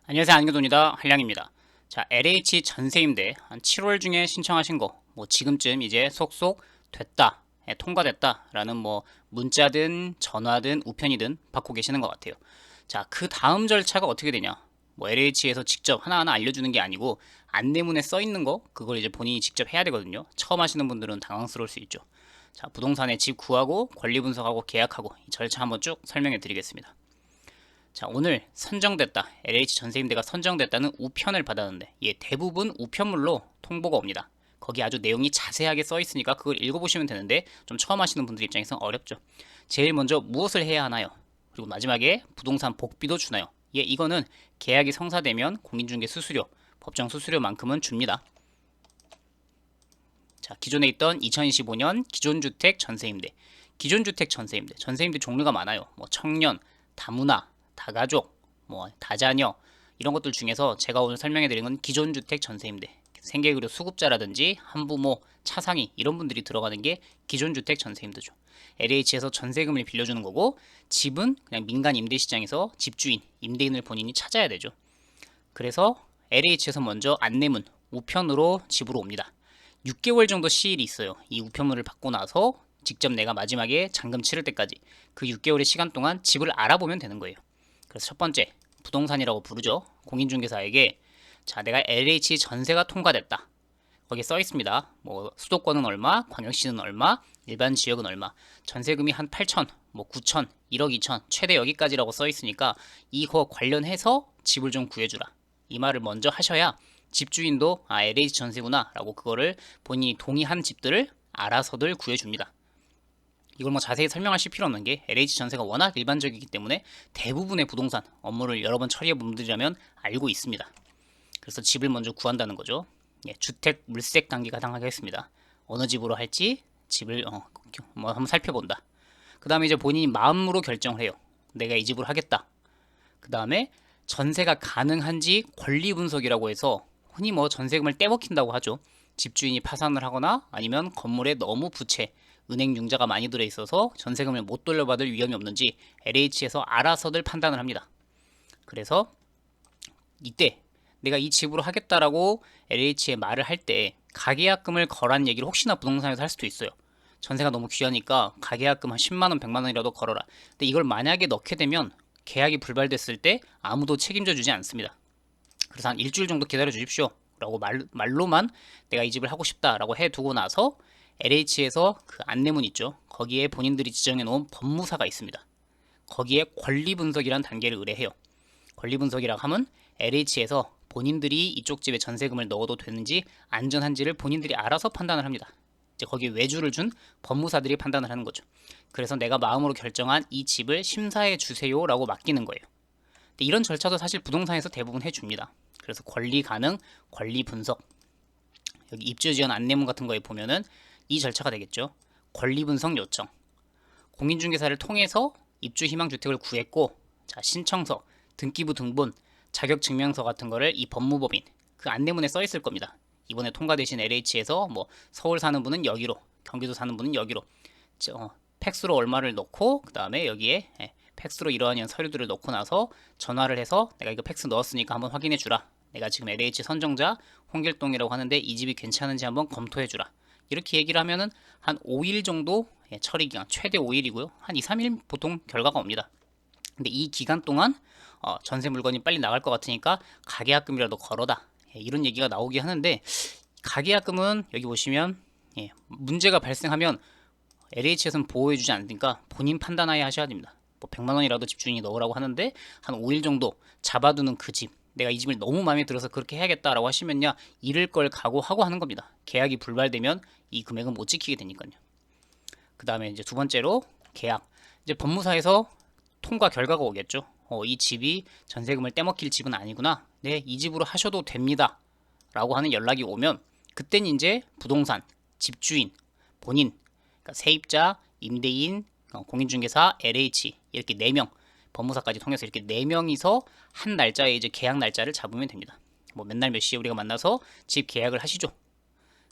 안녕하세요. 안경돈이다. 한량입니다. 자, LH 전세임대 한 7월 중에 신청하신 거, 뭐 지금쯤 이제 속속 됐다, 통과됐다 라는 뭐 문자든 전화든 우편이든 받고 계시는 것 같아요. 자, 그 다음 절차가 어떻게 되냐? 뭐 LH에서 직접 하나하나 알려주는 게 아니고 안내문에 써 있는 거, 그걸 이제 본인이 직접 해야 되거든요. 처음 하시는 분들은 당황스러울 수 있죠. 자, 부동산에 집 구하고 권리 분석하고 계약하고 이 절차 한번 쭉 설명해 드리겠습니다. 자, 오늘 선정됐다. LH 전세임대가 선정됐다는 우편을 받았는데, 대부분 우편물로 통보가 옵니다. 거기 아주 내용이 자세하게 써 있으니까 그걸 읽어보시면 되는데, 좀 처음 하시는 분들 입장에서 어렵죠. 제일 먼저 무엇을 해야 하나요? 그리고 마지막에 부동산 복비도 주나요? 이거는 계약이 성사되면 공인중개 수수료, 법정 수수료만큼은 줍니다. 자, 기존에 있던 2025년 기존주택 전세임대, 기존주택 전세임대, 전세임대 종류가 많아요. 뭐 청년, 다문화, 다가족, 뭐 다자녀 이런 것들 중에서 제가 오늘 설명해 드린 건 기존주택 전세임대. 생계의료 수급자라든지 한부모, 차상위 이런 분들이 들어가는 게 기존주택 전세임대죠. LH에서 전세금을 빌려주는 거고 집은 그냥 민간 임대시장에서 집주인, 임대인을 본인이 찾아야 되죠. 그래서 LH에서 먼저 안내문, 우편으로 집으로 옵니다. 6개월 정도 시일이 있어요. 이 우편물을 받고 나서 직접 내가 마지막에 잔금 치를 때까지 그 6개월의 시간 동안 집을 알아보면 되는 거예요. 그래서 첫 번째, 부동산이라고 부르죠. 공인중개사에게 자, 내가 LH 전세가 통과됐다. 거기에 써 있습니다. 뭐 수도권은 얼마, 광역시는 얼마, 일반 지역은 얼마, 전세금이 한 8천, 뭐 9천, 1억 2천, 최대 여기까지라고 써 있으니까 이거 관련해서 집을 좀 구해주라. 이 말을 먼저 하셔야 집주인도 LH 전세구나 라고 그거를 본인이 동의한 집들을 알아서들 구해줍니다. 이걸 뭐 자세히 설명하실 필요 없는 게 LH 전세가 워낙 일반적이기 때문에 대부분의 부동산 업무를 여러 번 처리해 본 분들이라면 알고 있습니다. 그래서 집을 먼저 구한다는 거죠. 주택 물색 단계가 당하겠습니다. 어느 집으로 할지 집을 뭐 한번 살펴본다. 그 다음에 이제 본인이 마음으로 결정을 해요. 내가 이 집으로 하겠다. 그 다음에 전세가 가능한지 권리 분석이라고 해서 흔히 뭐 전세금을 떼먹힌다고 하죠. 집주인이 파산을 하거나 아니면 건물에 너무 부채, 은행 융자가 많이 들어있어서 전세금을 못 돌려받을 위험이 없는지 LH에서 알아서들 판단을 합니다. 그래서 이때 내가 이 집으로 하겠다라고 LH에 말을 할 때 가계약금을 거란 얘기를 혹시나 부동산에서 할 수도 있어요. 전세가 너무 귀하니까 가계약금 한 10만원, 100만원이라도 걸어라. 근데 이걸 만약에 넣게 되면 계약이 불발됐을 때 아무도 책임져 주지 않습니다. 그래서 한 일주일 정도 기다려 주십시오. 라고 말로만 내가 이 집을 하고 싶다라고 해두고 나서 LH에서 그 안내문 있죠. 거기에 본인들이 지정해 놓은 법무사가 있습니다. 거기에 권리 분석이라는 단계를 의뢰해요. 권리 분석이라고 하면 LH에서 본인들이 이쪽 집에 전세금을 넣어도 되는지 안전한지를 본인들이 알아서 판단을 합니다. 이제 거기에 외주를 준 법무사들이 판단을 하는 거죠. 그래서 내가 마음으로 결정한 이 집을 심사해 주세요라고 맡기는 거예요. 근데 이런 절차도 사실 부동산에서 대부분 해줍니다. 그래서 권리 가능, 권리 분석. 여기 입주 지원 안내문 같은 거에 보면은 이 절차가 되겠죠. 권리 분석 요청. 공인중개사를 통해서 입주 희망 주택을 구했고, 자, 신청서, 등기부 등본, 자격증명서 같은 거를 이 법무법인 그 안내문에 써 있을 겁니다. 이번에 통과되신 LH에서 뭐 서울 사는 분은 여기로, 경기도 사는 분은 여기로, 팩스로 얼마를 넣고 그 다음에 여기에 팩스로 이러한 서류들을 넣고 나서 전화를 해서 내가 이거 팩스 넣었으니까 한번 확인해 주라. 내가 지금 LH 선정자 홍길동이라고 하는데 이 집이 괜찮은지 한번 검토해 주라. 이렇게 얘기를 하면은 한 5일 정도 처리 기간, 최대 5일이고요. 한 2, 3일 보통 결과가 옵니다. 근데 이 기간 동안 전세 물건이 빨리 나갈 것 같으니까 가계약금이라도 걸어다. 이런 얘기가 나오긴 하는데 가계약금은 여기 보시면 문제가 발생하면 LH에서는 보호해주지 않으니까 본인 판단하에 하셔야 됩니다. 뭐 100만 원이라도 집주인이 넣으라고 하는데 한 5일 정도 잡아두는 그 집, 내가 이 집을 너무 마음에 들어서 그렇게 해야겠다라고 하시면요, 잃을 걸 각오하고 하는 겁니다. 계약이 불발되면 이 금액은 못 지키게 되니까요. 그 다음에 이제 두 번째로 계약. 이제 법무사에서 통과 결과가 오겠죠. 이 집이 전세금을 떼먹힐 집은 아니구나. 네, 이 집으로 하셔도 됩니다. 라고 하는 연락이 오면 그땐 이제 부동산, 집주인, 본인, 그러니까 세입자, 임대인, 공인중개사, LH 이렇게 4명, 법무사까지 통해서 이렇게 4명이서 한 날짜에 이제 계약 날짜를 잡으면 됩니다. 뭐 맨날 몇 시에 우리가 만나서 집 계약을 하시죠.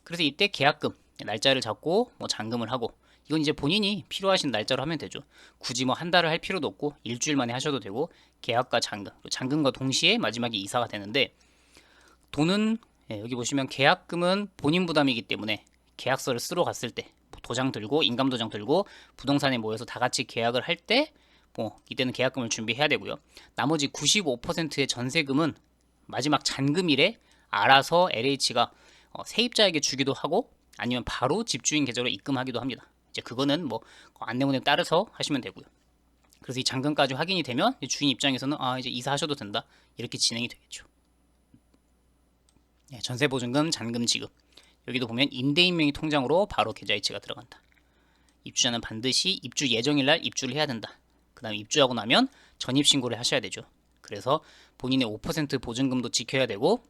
그래서 이때 계약금 날짜를 잡고 뭐 잔금을 하고 이건 이제 본인이 필요하신 날짜로 하면 되죠. 굳이 뭐 한 달을 할 필요도 없고 일주일 만에 하셔도 되고 계약과 잔금, 잔금과 동시에 마지막에 이사가 되는데 돈은 여기 보시면 계약금은 본인 부담이기 때문에 계약서를 쓰러 갔을 때 도장 들고 인감도장 들고 부동산에 모여서 다 같이 계약을 할 때 이때는 계약금을 준비해야 되고요. 나머지 95%의 전세금은 마지막 잔금일에 알아서 LH가 세입자에게 주기도 하고 아니면 바로 집주인 계좌로 입금하기도 합니다. 이제 그거는 뭐 안내문에 따라서 하시면 되고요. 그래서 이 잔금까지 확인이 되면 주인 입장에서는 이제 이사하셔도 된다 이렇게 진행이 되겠죠. 전세보증금 잔금 지급. 여기도 보면 임대인명의 통장으로 바로 계좌이체가 들어간다. 입주자는 반드시 입주 예정일날 입주를 해야 된다. 그 다음에 입주하고 나면 전입신고를 하셔야 되죠. 그래서 본인의 5% 보증금도 지켜야 되고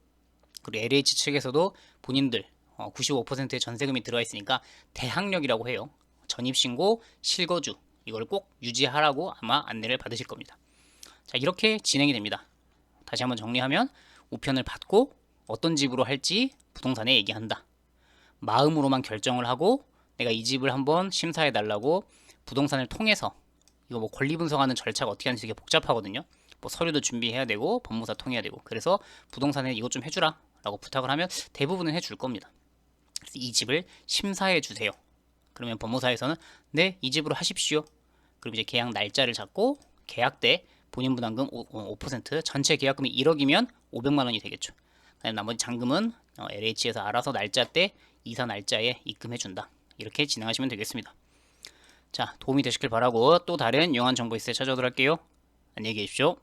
그리고 LH 측에서도 본인들 95%의 전세금이 들어가 있으니까 대항력이라고 해요. 전입신고, 실거주 이걸 꼭 유지하라고 아마 안내를 받으실 겁니다. 자, 이렇게 진행이 됩니다. 다시 한번 정리하면 우편을 받고 어떤 집으로 할지 부동산에 얘기한다. 마음으로만 결정을 하고 내가 이 집을 한번 심사해 달라고 부동산을 통해서 이거 뭐 권리 분석하는 절차가 어떻게 하는지 되게 복잡하거든요. 뭐 서류도 준비해야 되고 법무사 통해야 되고 그래서 부동산에 이것 좀 해주라 라고 부탁을 하면 대부분은 해줄 겁니다. 그래서 이 집을 심사해 주세요. 그러면 법무사에서는 네, 이 집으로 하십시오. 그럼 이제 계약 날짜를 잡고 계약 때 본인 부담금 5% 전체 계약금이 1억이면 500만 원이 되겠죠. 나머지 잔금은 LH에서 알아서 날짜 때 이사 날짜에 입금해 준다. 이렇게 진행하시면 되겠습니다. 자, 도움이 되시길 바라고 또 다른 유용한 정보 있을 때 찾아오도록 할게요. 안녕히 계십시오.